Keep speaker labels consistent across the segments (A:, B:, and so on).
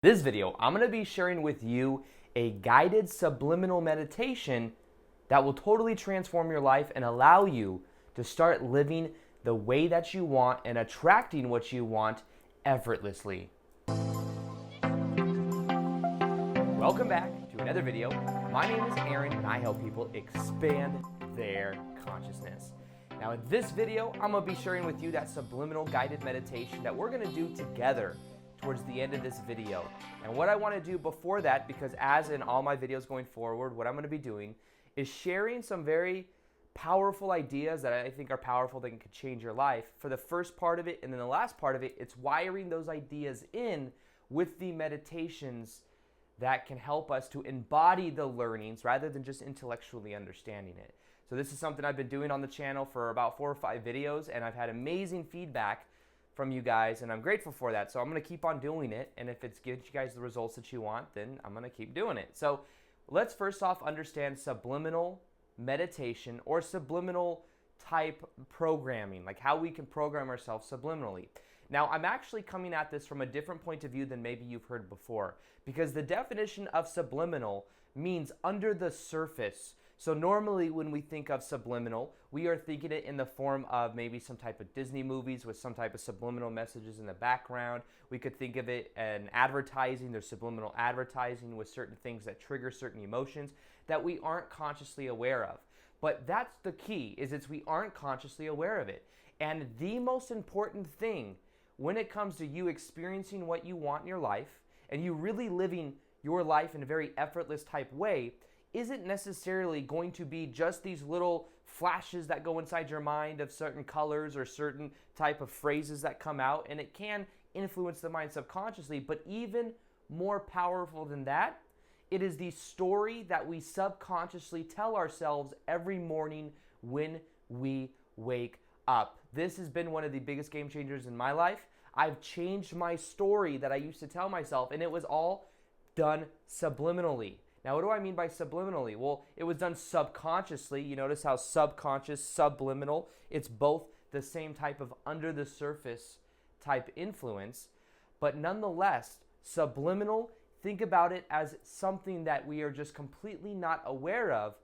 A: This video, I'm going to be sharing with you a guided subliminal meditation that will totally transform your life and allow you to start living the way that you want and attracting what you want effortlessly. Welcome back to another video. My name is Aaron and I help people expand their consciousness. Now in this video, I'm going to be sharing with you that subliminal guided meditation that we're going to do together towards the end of this video. And what I want to do before that, because as in all my videos going forward, what I'm going to be doing is sharing some very powerful ideas that I think are powerful that can change your life for the first part of it. And then the last part of it, it's wiring those ideas in with the meditations that can help us to embody the learnings rather than just intellectually understanding it. So this is something I've been doing on the channel for about 4 or 5 videos, and I've had amazing feedback from you guys, and I'm grateful for that. So I'm going to keep on doing it, and if it's gives you guys the results that you want, then I'm going to keep doing it. So let's first off understand subliminal meditation or subliminal type programming, like how we can program ourselves subliminally. Now, I'm actually coming at this from a different point of view than maybe you've heard before, because the definition of subliminal means under the surface. So normally when we think of subliminal, we are thinking it in the form of maybe some type of Disney movies with some type of subliminal messages in the background. We could think of it in advertising. There's subliminal advertising with certain things that trigger certain emotions that we aren't consciously aware of. But that's the key, is we aren't consciously aware of it. And the most important thing when it comes to you experiencing what you want in your life and you really living your life in a very effortless type way isn't necessarily going to be just these little flashes that go inside your mind of certain colors or certain type of phrases that come out, and it can influence the mind subconsciously. But even more powerful than that, it is the story that we subconsciously tell ourselves every morning when we wake up. This has been one of the biggest game changers in my life. I've changed my story that I used to tell myself, and it was all done subliminally. Now, what do I mean by subliminally? Well, it was done subconsciously. You notice how subconscious, subliminal, it's both the same type of under the surface type influence. But nonetheless, subliminal, think about it as something that we are just completely not aware of.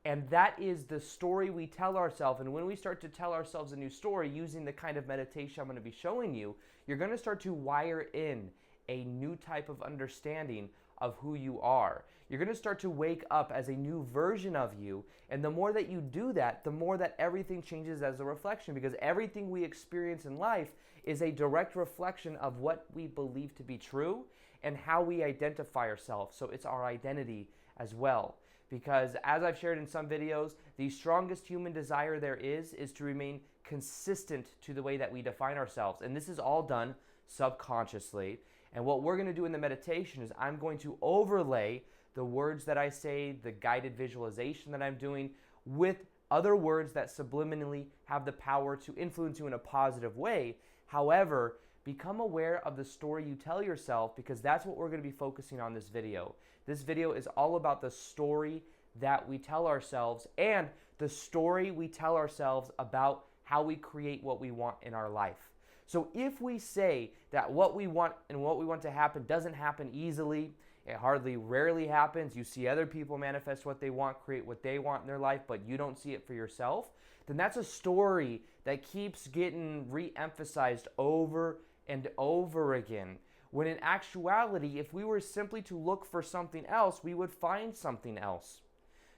A: And that is the story we tell ourselves. And when we start to tell ourselves a new story using the kind of meditation I'm going to be showing you, you're going to start to wire in a new type of understanding of who you are. You're going to start to wake up as a new version of you, and the more that you do that, the more that everything changes as a reflection, because everything we experience in life is a direct reflection of what we believe to be true and how we identify ourselves. So it's our identity as well, because as I've shared in some videos, the strongest human desire there is to remain consistent to the way that we define ourselves, and this is all done subconsciously. And what we're going to do in the meditation is I'm going to overlay the words that I say, the guided visualization that I'm doing, with other words that subliminally have the power to influence you in a positive way. However, become aware of the story you tell yourself, because that's what we're going to be focusing on this video. This video is all about the story that we tell ourselves and the story we tell ourselves about how we create what we want in our life. So if we say that what we want and what we want to happen doesn't happen easily, it rarely happens, you see other people manifest what they want, create what they want in their life, but you don't see it for yourself, then that's a story that keeps getting re-emphasized over and over again. When in actuality, if we were simply to look for something else, we would find something else.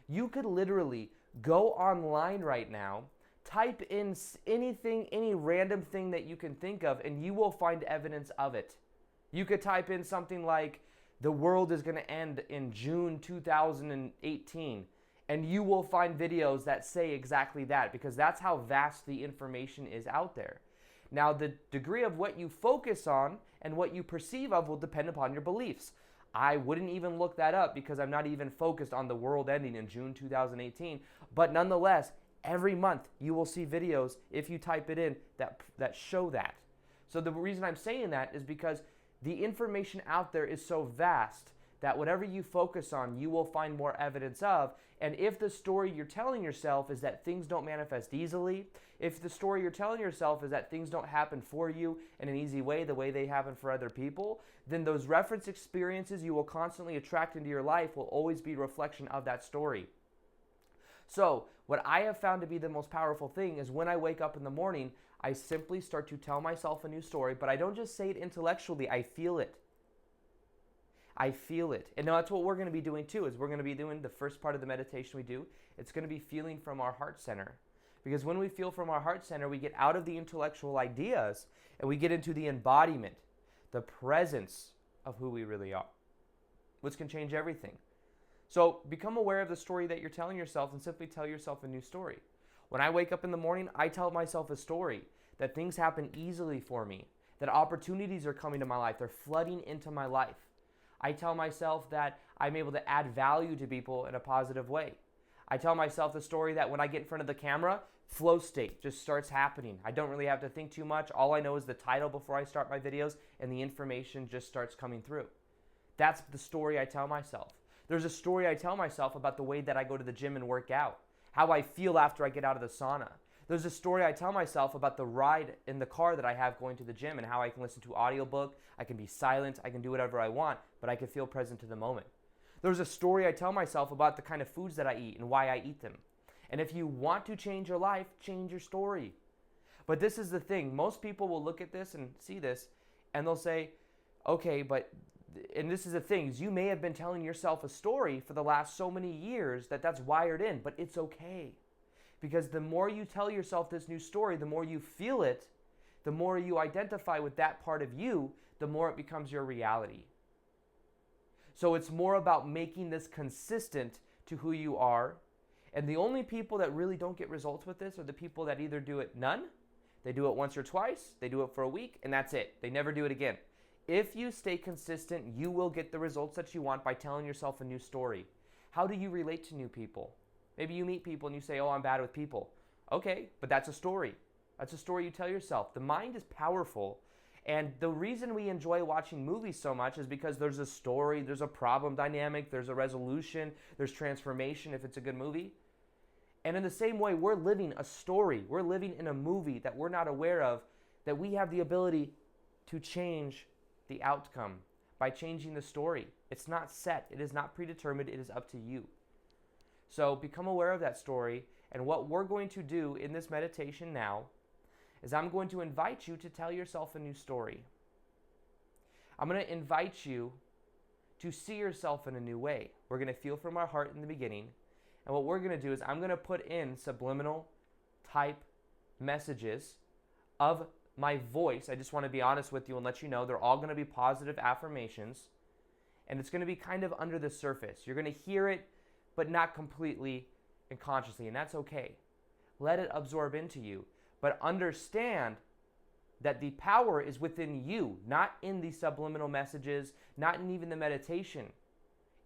A: You could literally go online right now, type in anything, any random thing that you can think of, and you will find evidence of it. You could type in something like, the world is going to end in June 2018, and you will find videos that say exactly that, because that's how vast the information is out there. Now, the degree of what you focus on and what you perceive of will depend upon your beliefs. I wouldn't even look that up because I'm not even focused on the world ending in June 2018, but nonetheless, every month you will see videos, if you type it in, that show that. So the reason I'm saying that is because the information out there is so vast that whatever you focus on, you will find more evidence of. And if the story you're telling yourself is that things don't manifest easily, if the story you're telling yourself is that things don't happen for you in an easy way, the way they happen for other people, then those reference experiences you will constantly attract into your life will always be a reflection of that story. So what I have found to be the most powerful thing is when I wake up in the morning, I simply start to tell myself a new story, but I don't just say it intellectually, I feel it. I feel it. And now that's what we're going to be doing too, is we're going to be doing the first part of the meditation we do. It's going to be feeling from our heart center. Because when we feel from our heart center, we get out of the intellectual ideas and we get into the embodiment, the presence of who we really are, which can change everything. So become aware of the story that you're telling yourself and simply tell yourself a new story. When I wake up in the morning, I tell myself a story that things happen easily for me, that opportunities are coming to my life, they're flooding into my life. I tell myself that I'm able to add value to people in a positive way. I tell myself the story that when I get in front of the camera, flow state just starts happening. I don't really have to think too much. All I know is the title before I start my videos, and the information just starts coming through. That's the story I tell myself. There's a story I tell myself about the way that I go to the gym and work out, how I feel after I get out of the sauna. There's a story I tell myself about the ride in the car that I have going to the gym and how I can listen to audiobook, I can be silent, I can do whatever I want, but I can feel present to the moment. There's a story I tell myself about the kind of foods that I eat and why I eat them. And if you want to change your life, change your story. But this is the thing. Most people will look at this and see this and they'll say, okay, but, and this is the thing, is you may have been telling yourself a story for the last so many years that's wired in, but it's okay. Because the more you tell yourself this new story, the more you feel it, the more you identify with that part of you, the more it becomes your reality. So it's more about making this consistent to who you are. And the only people that really don't get results with this are the people that either do it none, they do it once or twice, they do it for a week, and that's it. They never do it again. If you stay consistent, you will get the results that you want by telling yourself a new story. How do you relate to new people? Maybe you meet people and you say, oh, I'm bad with people. Okay, but that's a story. That's a story you tell yourself. The mind is powerful. And the reason we enjoy watching movies so much is because there's a story, there's a problem dynamic, there's a resolution, there's transformation if it's a good movie. And in the same way, we're living a story. We're living in a movie that we're not aware of, that we have the ability to change the outcome by changing the story. It's not set. It is not predetermined. It is up to you. So become aware of that story. And what we're going to do in this meditation now is I'm going to invite you to tell yourself a new story. I'm going to invite you to see yourself in a new way. We're going to feel from our heart in the beginning. And what we're going to do is I'm going to put in subliminal type messages of my voice. I just want to be honest with you and let you know they're all going to be positive affirmations. And it's going to be kind of under the surface. You're going to hear it, but not completely and consciously. And that's okay. Let it absorb into you. But understand that the power is within you, not in the subliminal messages, not in even the meditation.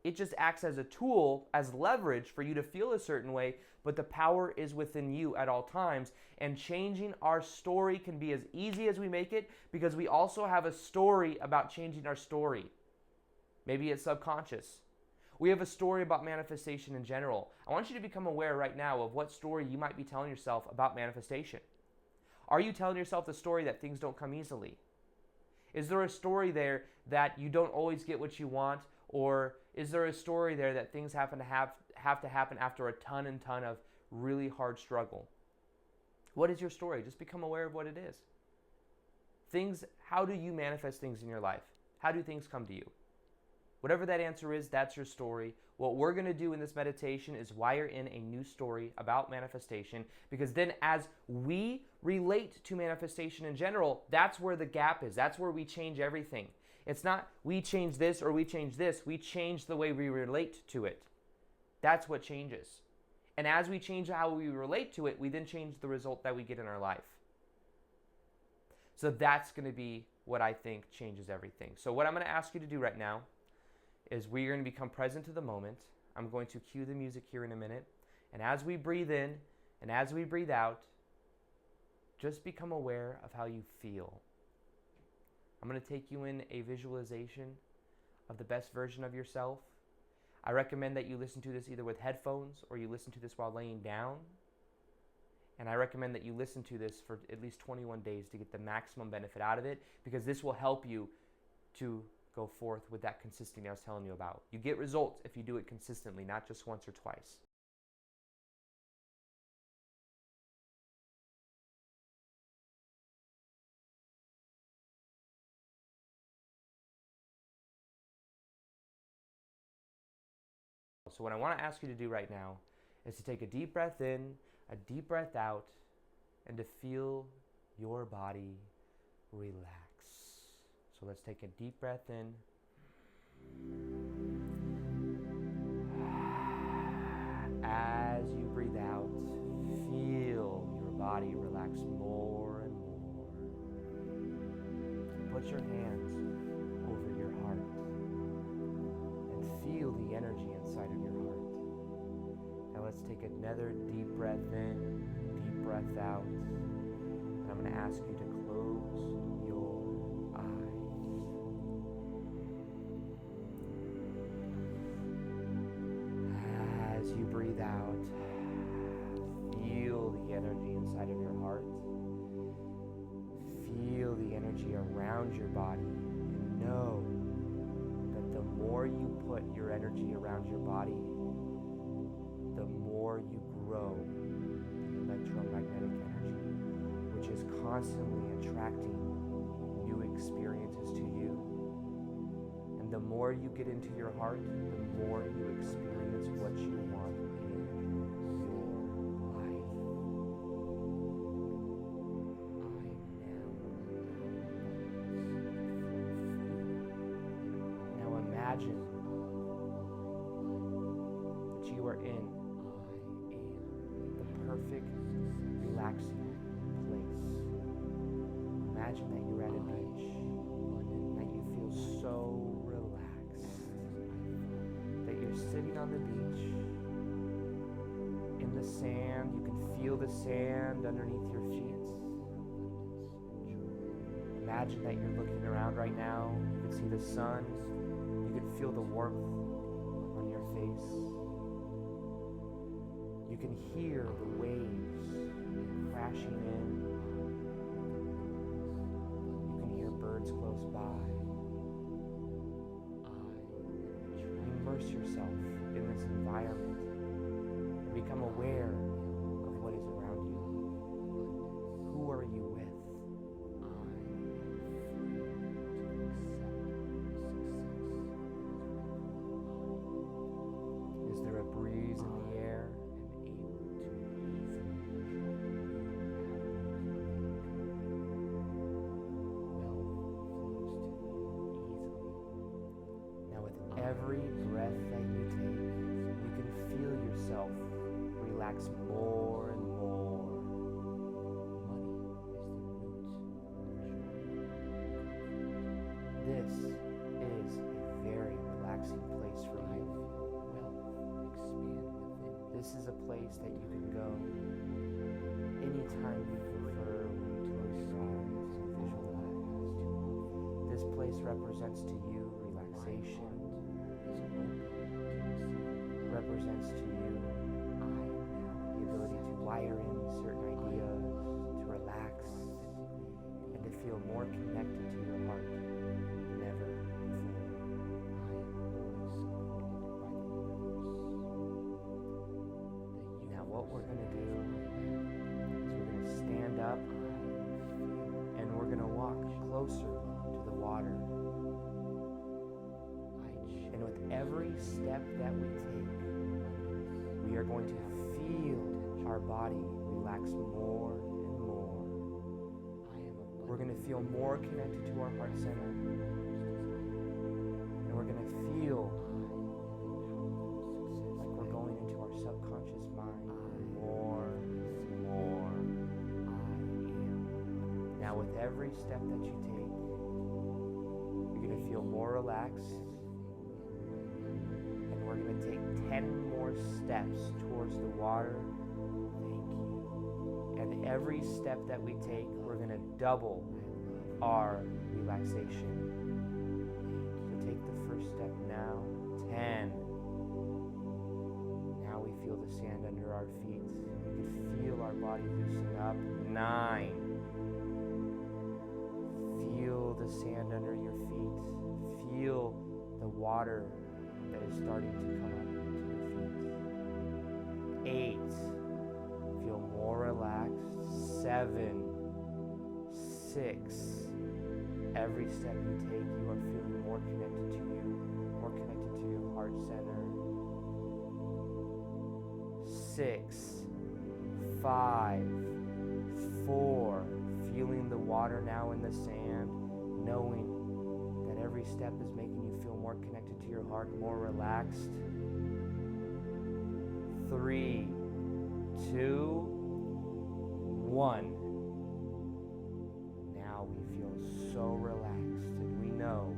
A: It just acts as a tool, as leverage for you to feel a certain way, but the power is within you at all times. And changing our story can be as easy as we make it, because we also have a story about changing our story. Maybe it's subconscious. We have a story about manifestation in general. I want you to become aware right now of what story you might be telling yourself about manifestation. Are you telling yourself the story that things don't come easily? Is there a story there that you don't always get what you want? Or is there a story there that things have to happen after a ton and ton of really hard struggle? What is your story? Just become aware of what it is. How do you manifest things in your life? How do things come to you? Whatever that answer is, that's your story. What we're going to do in this meditation is wire in a new story about manifestation, because then as we relate to manifestation in general, that's where the gap is. That's where we change everything. It's not we change this or we change this. We change the way we relate to it. That's what changes. And as we change how we relate to it, we then change the result that we get in our life. So that's going to be what I think changes everything. So what I'm going to ask you to do right now is we're going to become present to the moment. I'm going to cue the music here in a minute. And as we breathe in and as we breathe out, just become aware of how you feel. I'm going to take you in a visualization of the best version of yourself, I recommend that you listen to this either with headphones or you listen to this while laying down. And I recommend that you listen to this for at least 21 days to get the maximum benefit out of it, because this will help you to go forth with that consistency I was telling you about. You get results if you do it consistently, not just once or twice. So what I want to ask you to do right now is to take a deep breath in, a deep breath out, and to feel your body relax. So let's take a deep breath in. As you breathe out, feel your body relax more and more. Put your hands over your heart and feel the energy inside of your heart. Now let's take another deep breath in, deep breath out. And I'm going to ask you to close your eyes. As you breathe out, feel the energy inside of your heart. Feel the energy around your body, and know that the more you put your energy around your body, the more you grow the electromagnetic energy, which is constantly attracting new experiences to you. And the more you get into your heart, the more you experience what you want in your life. Now imagine that you are in the perfect, relaxing place. Imagine that you're at a beach, that you feel so relaxed, that you're sitting on the beach, in the sand. You can feel the sand underneath your feet. Imagine that you're looking around right now. You can see the sun. You can feel the warmth on your face. You can hear the waves crashing in. You can hear birds close by. Immerse yourself in this environment and become aware of what is around you. Who are you with? Is there a breeze in the air? Every breath that you take, you can feel yourself relax more and more. This is a very relaxing place for you. This is a place that you can go anytime you prefer when you close your eyes and visualize. This place represents to you relaxation. Represents to you the ability to wire in certain ideas, to relax, and to feel more connected to your heart than ever before. Now what we're going to do is we're going to stand up and we're going to walk closer to the water. And with every step that we take, we are going to feel our body relax more and more. We're going to feel more connected to our heart center. And we're going to feel like we're going into our subconscious mind more and more. Now with every step that you take, you're going to feel more relaxed. We're going to take 10 more steps towards the water. And every step that we take, we're going to double our relaxation. So take the first step sand under our feet. We could feel our body loosen up. 9. Feel the sand under your feet. Feel the water that is starting to come up to your feet. 8. Feel more relaxed. 7. 6. Every step you take, you are feeling more connected to you, more connected to your heart center. 6. 5. 4. Feeling the water now in the sand, knowing that every step is making you feel more connected to your heart, more relaxed. 3, 2, 1. Now we feel so relaxed, and we know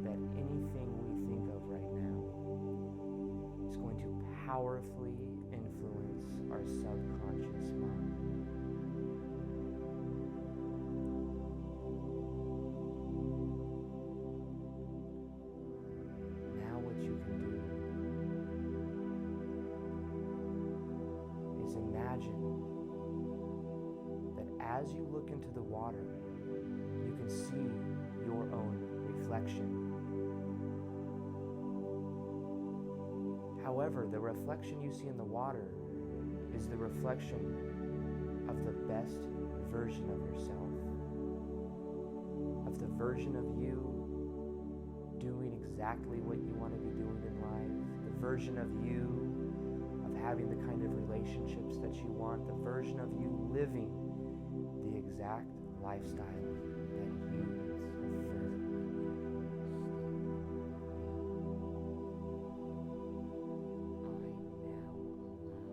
A: that anything we think of right now is going to powerfully influence our subconscious mind. Now what you can do is imagine that as you look into the water, you can see your own reflection. However, the reflection you see in the water is the reflection of the best version of yourself, of the version of you doing exactly what you want to be doing in life, the version of you of having the kind of relationships that you want, the version of you living the exact lifestyle that you prefer.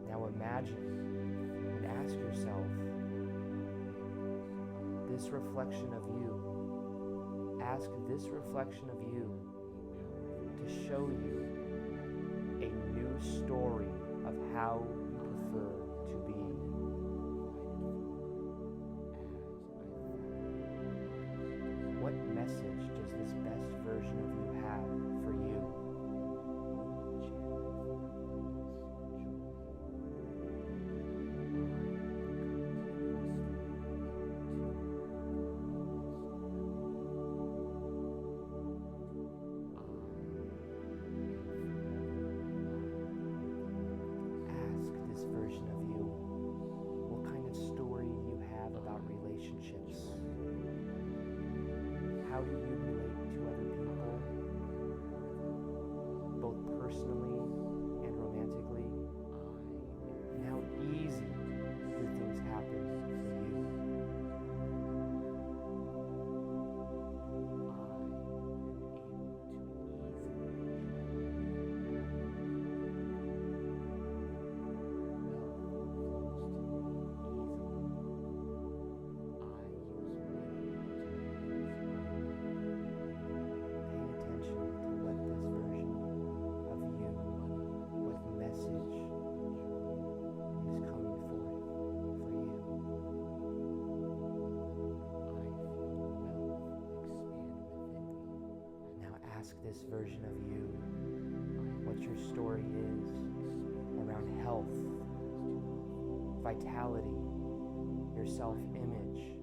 A: Now imagine and ask yourself, this reflection of you, ask this reflection of you to show you a new story of how you prefer to be. What message does this best version of you have for you? Ask this version of you what kind of story you have about relationships. How do you relate to other people, both personally and romantically? And how easy do things happen for you? Ask this version of you what your story is around health, vitality, your self-image.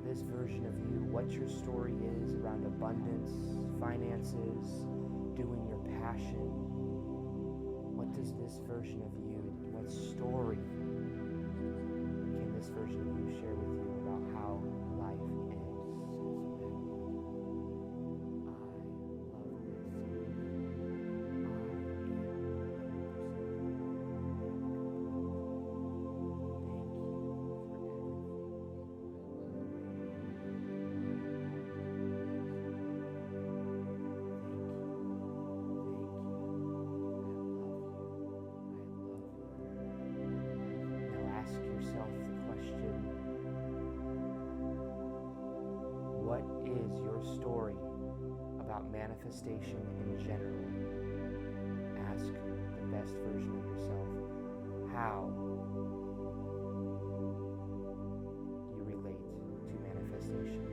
A: This version of you, what your story is around abundance, finances, doing your passion. What does this version of you, what story can this version of you share with you about how life is? story about manifestation in general. Ask the best version of yourself how you relate to manifestation.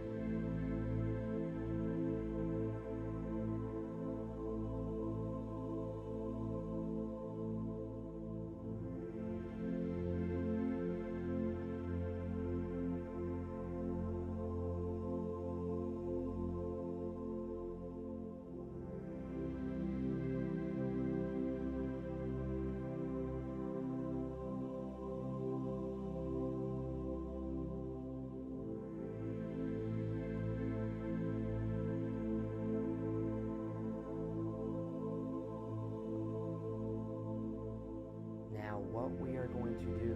A: What we are going to do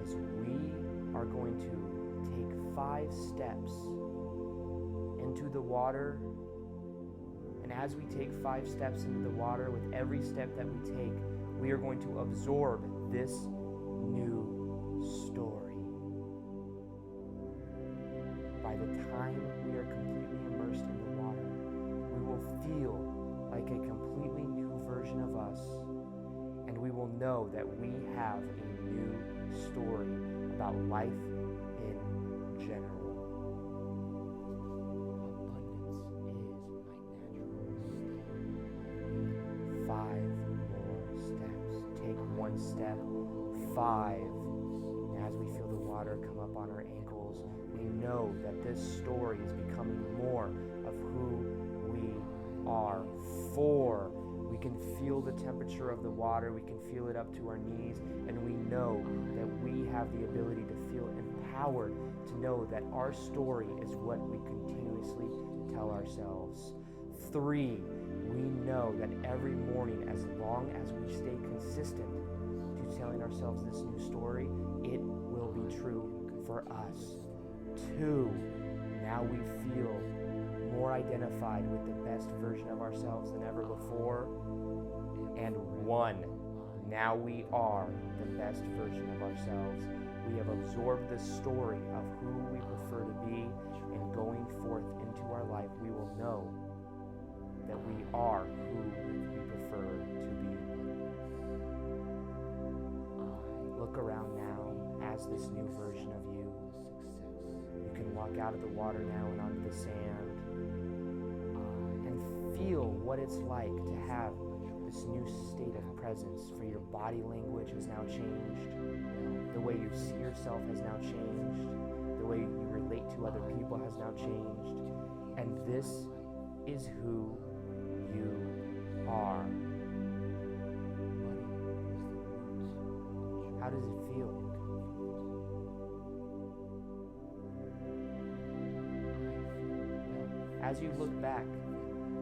A: is we are going to take 5 steps into the water, and as we take 5 steps into the water, with every step that we take, we are going to absorb this new story. By the time we are completely immersed in the water, we will feel like a completely new version of us. And we will know that we have a new story about life in general. Abundance is my natural state. 5 more steps. Take 1 step. 5. And as we feel the water come up on our ankles, we know that this story is becoming more of who we are. 4. We can feel the temperature of the water, we can feel it up to our knees, and we know that we have the ability to feel empowered to know that our story is what we continuously tell ourselves. 3, we know that every morning, as long as we stay consistent to telling ourselves this new story, it will be true for us. 2, now we feel more identified with the best version of ourselves than ever before. And 1, now we are the best version of ourselves. We have absorbed the story of who we prefer to be, and going forth into our life, we will know that we are who we prefer to be. Look around now as this new version of you. You can walk out of the water now and onto the sand and feel what it's like to have this new state of presence. For your body language has now changed. The way you see yourself has now changed. The way you relate to other people has now changed. And this is who you are. How does it feel? As you look back,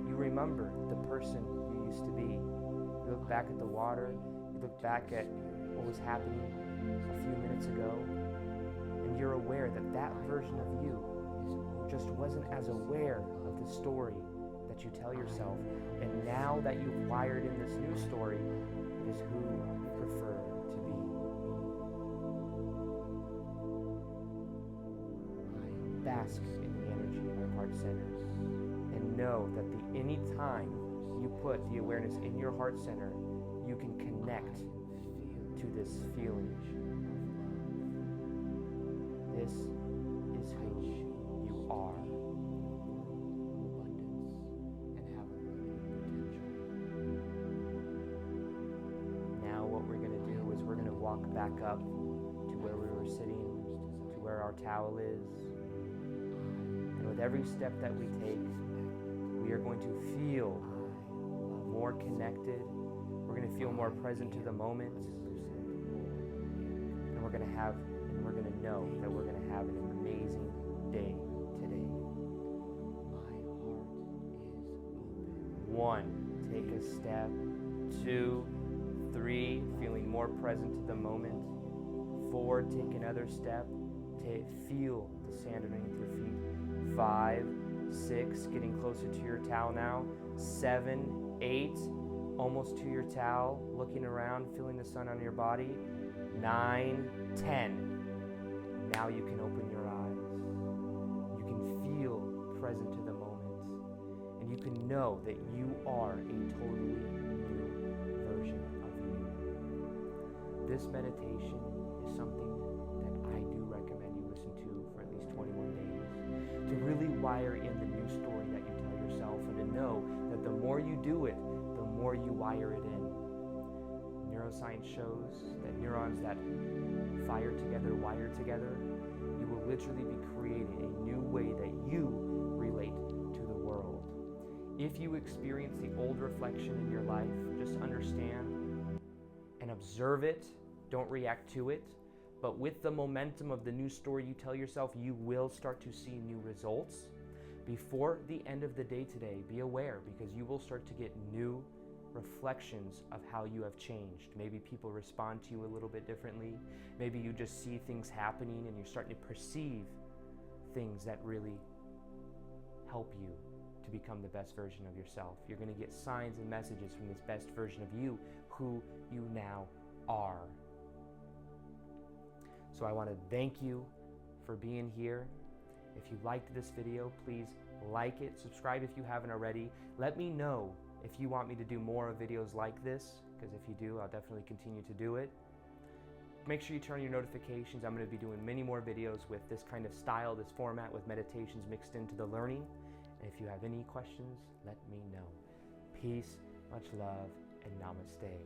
A: you remember the person you used to be. You look back at the water, you look back at what was happening a few minutes ago, and you're aware that that version of you just wasn't as aware of the story that you tell yourself. And now that you've wired in this new story, it is who you prefer to be. Bask in the energy of your heart center, and know that any time you put the awareness in your heart center, you can connect to this feeling. This is who you are. Now what we're going to do is we're going to walk back up to where we were sitting, to where our towel is. And with every step that we take, we are going to feel more connected. We're going to feel more present to the moment. And we're going to know that we're going to have an amazing day today. 1, take a step. 2, 3, feeling more present to the moment. 4, take another step. Feel the sand underneath your feet. 5, 6, getting closer to your towel now. 7, 8, almost to your towel, looking around, feeling the sun on your body. 9, 10. Now you can open your eyes. You can feel present to the moment, and you can know that you are a totally new version of you. This meditation is something that I do recommend you listen to for at least 21 days to really wire in the new story that you tell yourself, and to know that the more you do it, the more you wire it in. Neuroscience shows that neurons that fire together, wire together, you will literally be creating a new way that you relate to the world. If you experience the old reflection in your life, just understand and observe it. Don't react to it. But with the momentum of the new story you tell yourself, you will start to see new results. Before the end of the day today, be aware, because you will start to get new reflections of how you have changed. Maybe people respond to you a little bit differently. Maybe you just see things happening and you're starting to perceive things that really help you to become the best version of yourself. You're going to get signs and messages from this best version of you, who you now are. So I want to thank you for being here. If you liked this video, please like it, subscribe if you haven't already. Let me know if you want me to do more of videos like this, because if you do, I'll definitely continue to do it. Make sure you turn on your notifications. I'm going to be doing many more videos with this kind of style, this format, with meditations mixed into the learning. And if you have any questions, let me know. Peace, much love, and namaste.